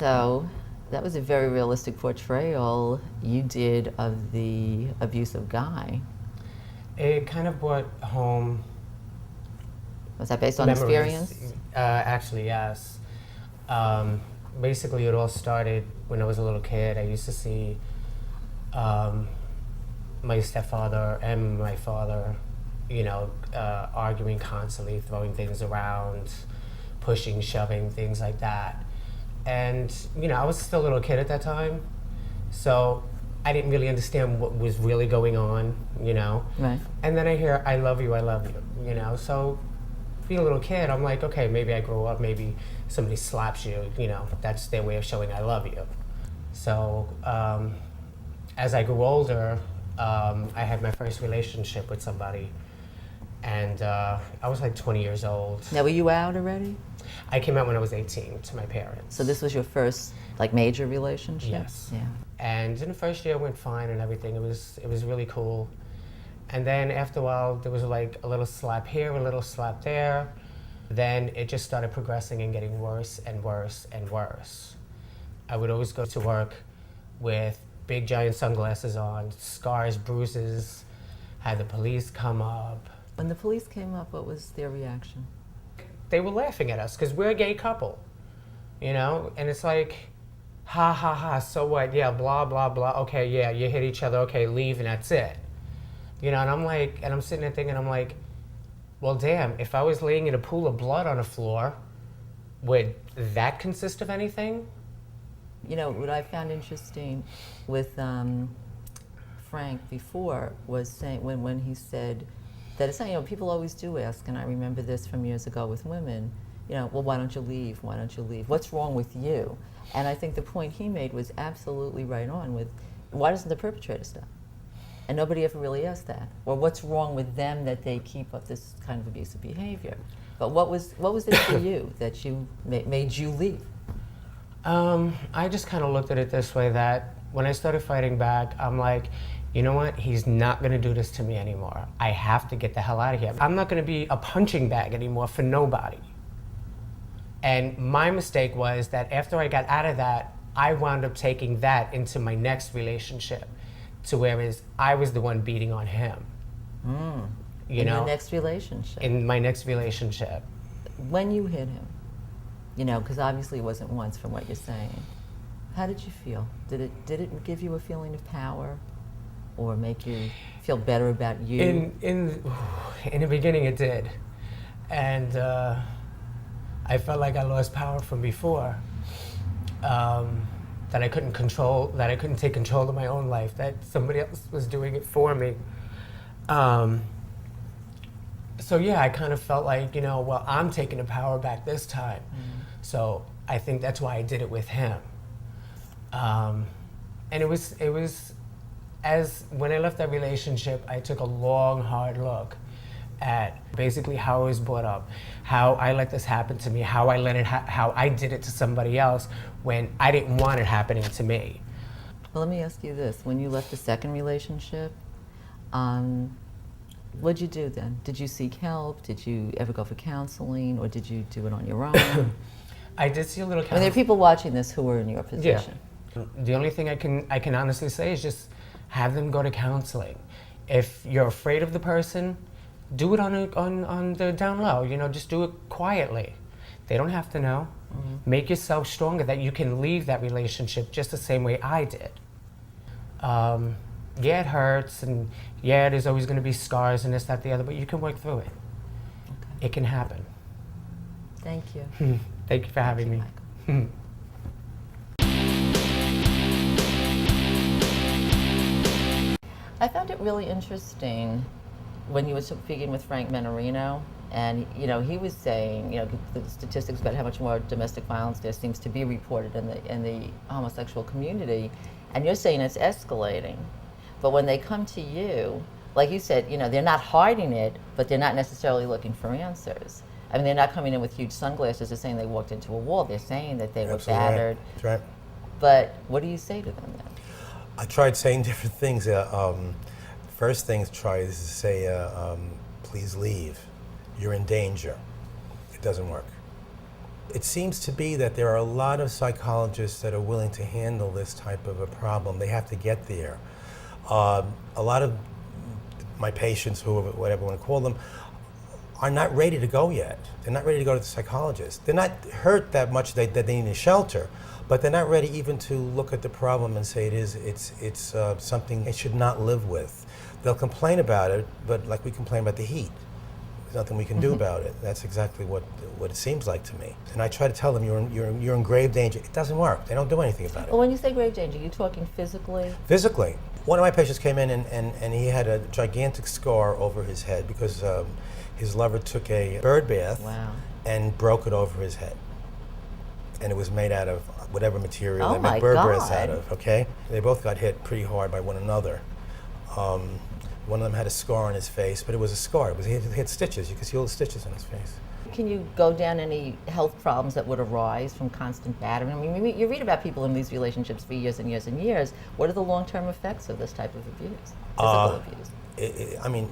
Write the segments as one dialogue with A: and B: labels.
A: So that was a very realistic portrayal you did of the abusive guy.
B: It kind of brought home
A: Was that based on
B: memories.
A: experience?
B: Actually, yes. Basically, it all started when I was a little kid. I used to see my stepfather and my father, arguing constantly, throwing things around, pushing, shoving, things like that. And, I was still a little kid at that time, so I didn't really understand what was really going on,
A: Right.
B: And then I hear, I love you, so being a little kid, I'm like, okay, maybe I grow up, maybe somebody slaps you, that's their way of showing I love you. So as I grew older, I had my first relationship with somebody, and I was like 20 years old.
A: Now, were you out already?
B: I came out when I was 18 to my parents.
A: So this was your first, like, major relationship?
B: Yes.
A: Yeah.
B: And in the first year, it went fine and everything. It was really cool. And then after a while, there was like a little slap here, a little slap there. Then it just started progressing and getting worse and worse and worse. I would always go to work with big giant sunglasses on, scars, bruises, had the police come up.
A: When the police came up, what was their reaction?
B: They were laughing at us because we're a gay couple, And it's like, ha ha ha, so what? Yeah, blah, blah, blah. Okay, yeah, you hit each other. Okay, leave, and that's it. And I'm like, and I'm sitting there thinking, I'm like, well, damn, if I was laying in a pool of blood on the floor, would that consist of anything?
A: What I found interesting with Frank before was saying, when he said that it's not, people always do ask, and I remember this from years ago with women, well, why don't you leave? Why don't you leave? What's wrong with you? And I think the point he made was absolutely right on with, why doesn't the perpetrator stop? And nobody ever really asked that. Or what's wrong with them that they keep up this kind of abusive behavior? But what was it for you that made you leave?
B: I just kind of looked at it this way, that when I started fighting back, I'm like, you know what? He's not going to do this to me anymore. I have to get the hell out of here. I'm not going to be a punching bag anymore for nobody. And my mistake was that after I got out of that, I wound up taking that into my next relationship, to whereas I was the one beating on him.
A: In your next relationship?
B: In my next relationship.
A: When you hit him, because obviously it wasn't once from what you're saying, how did you feel? Did it give you a feeling of power or make you feel better about you?
B: In the beginning it did. And I felt like I lost power from before. That I couldn't take control of my own life, that somebody else was doing it for me. So yeah, I kind of felt like, well, I'm taking the power back this time. So I think that's why I did it with him. And it was as when I left that relationship, I took a long, hard look at basically how I was brought up, how I let this happen to me, how I did it to somebody else when I didn't want it happening to me.
A: Well, let me ask you this. When you left the second relationship, what'd you do then? Did you seek help? Did you ever go for counseling, or did you do it on your own?
B: I did see a little counseling.
A: I mean, there are people watching this who were in your position.
B: Yeah. The only thing I can honestly say is just have them go to counseling. If you're afraid of the person, do it on the down low. Just do it quietly. They don't have to know. Make yourself stronger that you can leave that relationship just the same way I did. Yeah, it hurts, and yeah, there's always going to be scars and this, that, the other, but you can work through it. Okay. It can happen.
A: Thank you.
B: Thank you for having me.
A: Michael. I found it really interesting when you were speaking with Frank Menarino, and he was saying, the statistics about how much more domestic violence there seems to be reported in the homosexual community, and you're saying it's escalating. But when they come to you, like you said, they're not hiding it, but they're not necessarily looking for answers. I mean, they're not coming in with huge sunglasses. They're saying they walked into a wall. They're saying that they were battered.
C: Right. That's right.
A: But what do you say to them then?
C: I tried saying different things. First thing to try is to say, please leave. You're in danger. It doesn't work. it seems to be that there are a lot of psychologists that are willing to handle this type of a problem. They have to get there. A lot of my patients, who whatever you want to call them, are not ready to go yet. They're not ready to go to the psychologist. They're not hurt that much that they need a shelter, but they're not ready even to look at the problem and say it's something they should not live with. They'll complain about it, but like we complain about the heat. There's nothing we can do about it. That's exactly what it seems like to me. And I try to tell them you're in grave danger. It doesn't work. They don't do anything about it.
A: Well, when you say grave danger, you're talking physically?
C: Physically. One of my patients came in and he had a gigantic scar over his head because his lover took a bird bath.
A: Wow.
C: And broke it over his head. And it was made out of whatever material
A: Oh
C: they
A: my
C: make bird baths
A: God.
C: out of, okay? They both got hit pretty hard by one another. One of them had a scar on his face, but it was a scar. He had stitches. You could see all the stitches on his face.
A: Can you go down any health problems that would arise from constant battering? I mean, you read about people in these relationships for years and years and years. What are the long-term effects of this type of abuse, physical abuse?
C: I mean,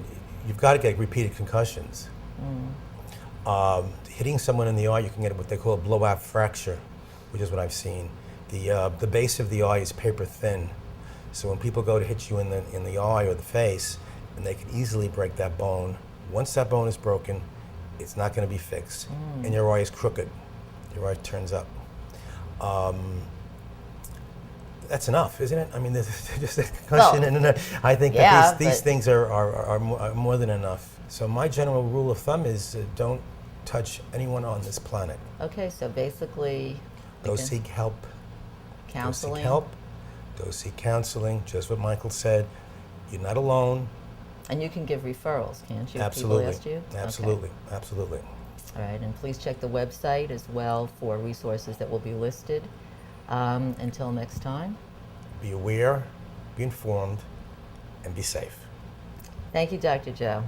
C: you've got to get repeated concussions. Hitting someone in the eye, you can get what they call a blowout fracture, which is what I've seen. The base of the eye is paper thin, so when people go to hit you in the eye or the face, and they can easily break that bone. Once that bone is broken, it's not going to be fixed, and your eye is crooked. Your eye turns up. That's enough, isn't it? I mean, there's just a concussion,
A: Well,
C: and I think
A: yeah,
C: that these
A: but-
C: things are more than enough. So my general rule of thumb is don't touch anyone on this planet.
A: Okay, so basically,
C: Go
A: again,
C: seek help.
A: counseling.
C: Go seek help. Go seek counseling. Just what Michael said. You're not alone.
A: And you can give referrals, can't you? if
C: Absolutely.
A: People asked you? Okay.
C: Absolutely. Absolutely.
A: All right, and please check the website as well for resources that will be listed. Until next time,
C: Be aware, be informed, and be safe.
A: thank you, Dr. Joe.